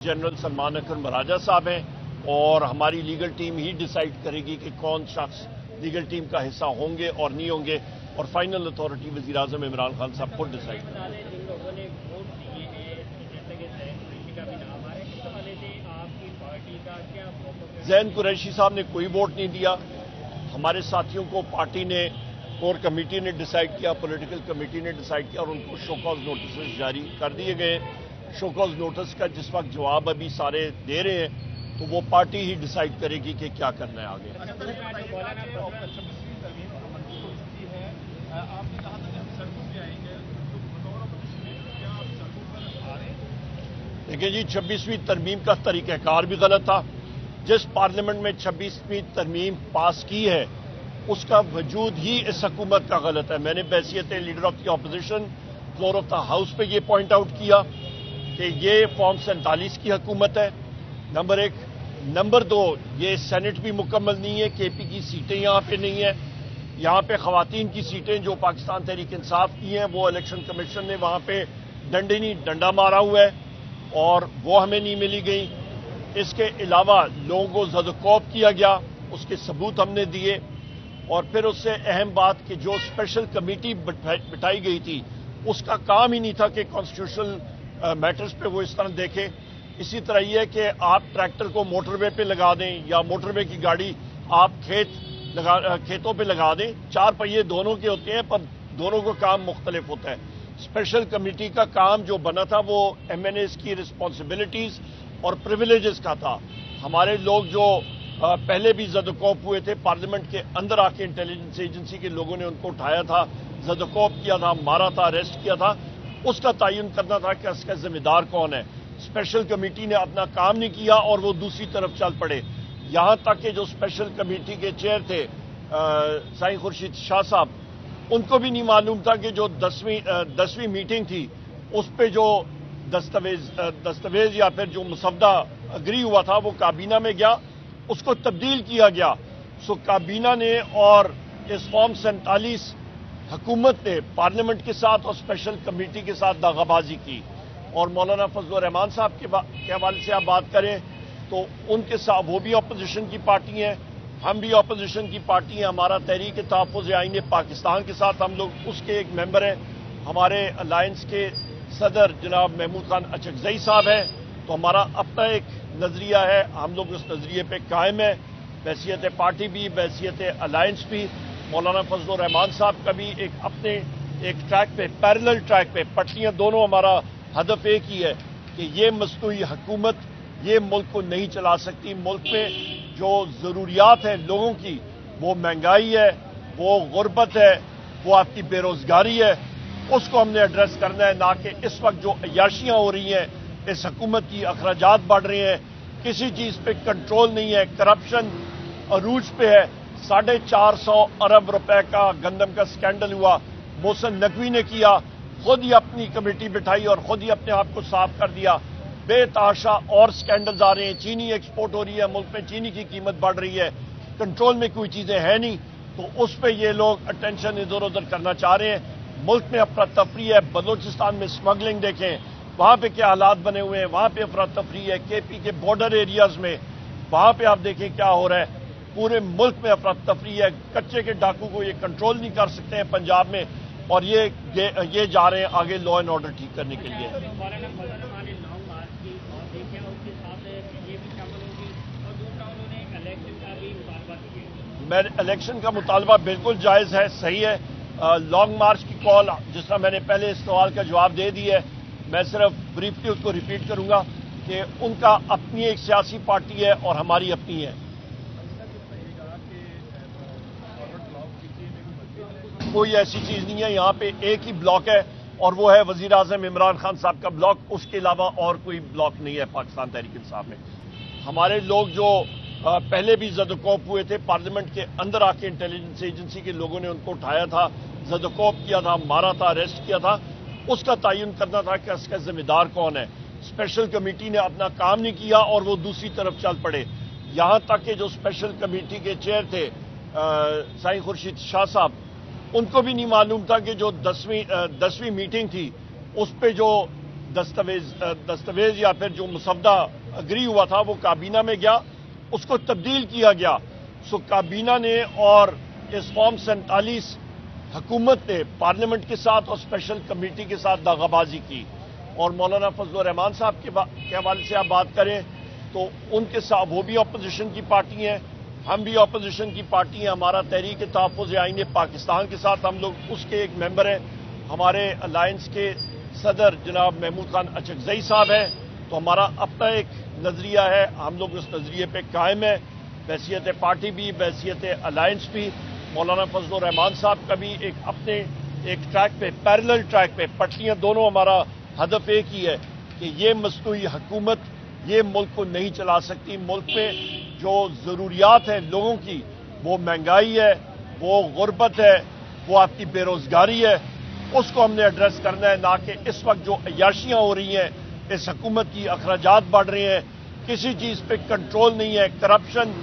General Salman अकरम राजा साहब हैं और हमारी लीगल टीम ही डिसाइड करेगी कि कौन शख्स लीगल टीम का हिस्सा होंगे और नहीं होंगे और फाइनल अथॉरिटी वज़ीर-ए-आज़म इमरान खान साहब खुद डिसाइड करेंगे। ज़ैन कुरैशी साहब ने कोई वोट नहीं दिया। हमारे साथियों को पार्टी ने कोर कमेटी ने डिसाइड किया, पॉलिटिकल कमेटी ने डिसाइड किया और उनको शोकॉज नोटिस जारी कर दिए गए। शोकॉज नोटिस का जिस वक्त जवाब अभी सारे दे रहे हैं तो वो पार्टी ही डिसाइड करेगी कि क्या करना है आगे। देखिए जी, 26वीं तरमीम का तरीक़ाकार भी गलत था। जिस पार्लियामेंट में 26वीं तरमीम पास की है उसका वजूद ही इस हुकूमत का गलत है। मैंने बहैसियत leader of the opposition floor of the house पे ये पॉइंट आउट किया कि ये फॉर्म 47 की हुकूमत है, नंबर 1। नंबर 2, ये सेनेट भी मुकम्मल नहीं है, केपी की सीटें यहाँ पे नहीं है। यहाँ पे खवातीन की सीटें जो पाकिस्तान तहरीक इंसाफ की हैं वो इलेक्शन कमीशन ने वहाँ पे डंडा मारा हुआ है और वो हमें नहीं मिली गई। इसके अलावा लोगों को ज़दकोप किया गया, उसके सबूत हमने दिए। और फिर उससे अहम बात कि जो स्पेशल कमेटी बिठाई गई थी उसका काम ही नहीं था कि कॉन्स्टिट्यूशनल मैटर्स पे वो इस तरह देखें। इसी तरह यह कि आप ट्रैक्टर को मोटरवे पे लगा दें या मोटरवे की गाड़ी आप खेतों पे लगा दें। 4 पहिए दोनों के होते हैं पर दोनों का काम मुख्तलिफ होता है। स्पेशल कमेटी का काम जो बना था वो MNAs की रिस्पॉन्सिबिलिटीज और प्रिविलेजेस का था। हमारे लोग जो पहले भी ज़दकोप हुए थे, पार्लियामेंट के अंदर आके इंटेलिजेंस एजेंसी के लोगों ने उनको उठाया था, ज़दकोप किया था, मारा था, अरेस्ट किया था, उसका तयन करना था कि इसका जिम्मेदार कौन है। स्पेशल कमेटी ने अपना काम नहीं किया और वो दूसरी तरफ चल पड़े। यहां तक कि जो स्पेशल कमेटी के चेयर थे साईं खुर्शीद शाह साहब, उनको भी नहीं मालूम था कि जो 10वीं मीटिंग थी उस पर जो दस्तावेज या फिर जो मुसवदा अग्री हुआ था वो काबीना में गया, उसको तब्दील किया गया। सो काबीना ने और इस फॉर्म 47 हुकूमत ने पार्लियामेंट के साथ और स्पेशल कमेटी के साथ दागाबाजी की। और मौलाना फजलुर रहमान साहब के हवाले से आप बात करें तो उनके साथ वो भी अपोजिशन की पार्टी हैं, हम भी अपोजिशन की पार्टी हैं। हमारा तहरीक तहफ़्फ़ुज़ आईन पाकिस्तान के साथ हम लोग उसके एक मेंबर हैं। हमारे अलायंस के सदर जनाब महमूद खान अचकज़ई साहब हैं। तो हमारा अपना एक नज़रिया है, हम लोग उस नज़रिए पे कायम है, बहैसियत पार्टी भी, बहैसियत अलायंस भी। मौलाना फजलुर रहमान साहब का भी एक ट्रैक पे, पैरेलल ट्रैक पे पटलियां दोनों, हमारा हदफ एक ही है कि ये मसनूई हुकूमत ये मुल्क को नहीं चला सकती। मुल्क में जो ज़रूरियात हैं लोगों की, वो महंगाई है, वो गुर्बत है, वो आपकी बेरोजगारी है, उसको हमने एड्रेस करना है। ना कि इस वक्त जो अय्याशियां हो रही हैं, इस हुकूमत की अखराजात बढ़ रहे हैं, किसी चीज़ पे कंट्रोल नहीं है, करप्शन अरूज पे है। 450 अरब रुपए का गंदम का स्कैंडल हुआ, मोहसिन नकवी ने किया, खुद ही अपनी कमेटी बिठाई और खुद ही अपने आप को साफ कर दिया। बेतहाशा और स्कैंडल्स आ रहे हैं। चीनी एक्सपोर्ट हो रही है, मुल्क में चीनी की कीमत बढ़ रही है, कंट्रोल में कोई चीजें हैं नहीं, तो उस पर ये लोग अटेंशन इधर उधर करना चाह रहे हैं। मुल्क में अफरा तफरी है, बलोचिस्तान में स्मगलिंग देखें, वहां पे क्या हालात बने हुए हैं, वहां पे अफरा तफरी है। केपी के बॉर्डर एरियाज में वहां पे आप देखें क्या हो रहा है, पूरे मुल्क में अफरा तफरी है। कच्चे के डाकू को ये कंट्रोल नहीं कर सकते हैं पंजाब में, और ये जा रहे हैं आगे लॉ एंड ऑर्डर ठीक करने के लिए। मैं इलेक्शन का मुतालबा बिल्कुल जायज़ है, सही है। लॉन्ग मार्च की कॉल, जिस तरह मैंने पहले इस सवाल का जवाब दे दिया है, मैं सिर्फ ब्रीफली उसको रिपीट करूंगा कि उनका अपनी एक सियासी पार्टी है और हमारी अपनी है। कोई ऐसी चीज नहीं है, यहाँ पे एक ही ब्लॉक है और वो है वज़ीर-ए-आज़म इमरान खान साहब का ब्लॉक, उसके अलावा और कोई ब्लॉक नहीं है पाकिस्तान तहरीक इंसाफ में। हमारे लोग जो पहले भी ज़दकोप हुए थे, पार्लियामेंट के अंदर आके इंटेलिजेंस एजेंसी के लोगों ने उनको उठाया था, ज़दकोप किया था, मारा था, अरेस्ट किया था, उसका तयन करना था कि इसका जिम्मेदार कौन है। स्पेशल कमेटी ने अपना काम नहीं किया और वो दूसरी तरफ चल पड़े। यहां तक कि जो स्पेशल कमेटी के चेयर थे साईं खुर्शीद शाह साहब, उनको भी नहीं मालूम था कि जो 10वीं मीटिंग थी उस पर जो दस्तावेज या फिर जो मुसवदा अग्री हुआ था वो काबीना में गया, उसको तब्दील किया गया। सो काबीना ने और इस फॉर्म 47 हुकूमत ने पार्लियामेंट के साथ और स्पेशल कमेटी के साथ दागाबाजी की। और मौलाना फजलुर रहमान साहब के हवाले से आप बात करें तो उनके साथ, वो भी अपोजिशन की पार्टी हैं, हम भी अपोजिशन की पार्टी हैं। हमारा तहरीक तहफ़्फ़ुज़ आईन पाकिस्तान के साथ हम लोग उसके एक मेंबर हैं। हमारे अलायंस के सदर जनाब महमूद खान अचकजई साहब हैं। तो हमारा अपना एक नज़रिया है, हम लोग उस नज़रिए पे कायम है, बहसीत पार्टी भी, बहसीत अलायंस भी। मौलाना फजलुर रहमान साहब का भी एक अपने एक ट्रैक पे, पैरेलल ट्रैक पे, पटरियां दोनों, हमारा हदफ एक ही है कि ये मसनूई हुकूमत ये मुल्क को नहीं चला सकती। मुल्क में जो ज़रूरियात हैं लोगों की, वो महंगाई है, वो गुर्बत है, वो आपकी बेरोज़गारी है, उसको हमने एड्रेस करना है। ना कि इस वक्त जो अय्याशियां हो रही हैं, इस हुकूमत की अखराजात बढ़ रहे हैं, किसी चीज़ पे कंट्रोल नहीं है, करप्शन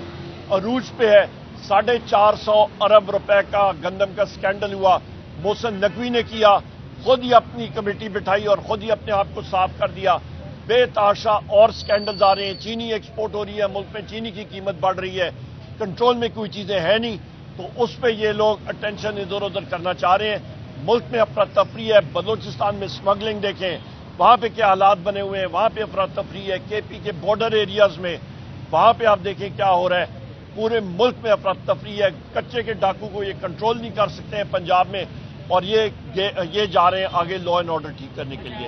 अरूज पे है। 450 अरब रुपए का गंदम का स्कैंडल हुआ, मोहसिन नकवी ने किया, खुद ही अपनी कमेटी बिठाई और खुद ही अपने आप को साफ कर दिया। बेतहाशा और स्कैंडल्स आ रहे हैं, चीनी एक्सपोर्ट हो रही है, मुल्क में चीनी की कीमत बढ़ रही है, कंट्रोल में कोई चीज़ें हैं नहीं, तो उस पर ये लोग अटेंशन इधर उधर करना चाह रहे हैं। मुल्क में अफरा तफरी है, बलूचिस्तान में स्मगलिंग देखें, वहां पे क्या हालात बने हुए हैं, वहां पे अफरा तफरी है। केपी के बॉर्डर एरियाज में वहां पे आप देखें क्या हो रहा है, पूरे मुल्क में अफरा तफरी है। कच्चे के डाकू को ये कंट्रोल नहीं कर सकते हैं पंजाब में, और ये जा रहे हैं आगे लॉ एंड ऑर्डर ठीक करने के लिए।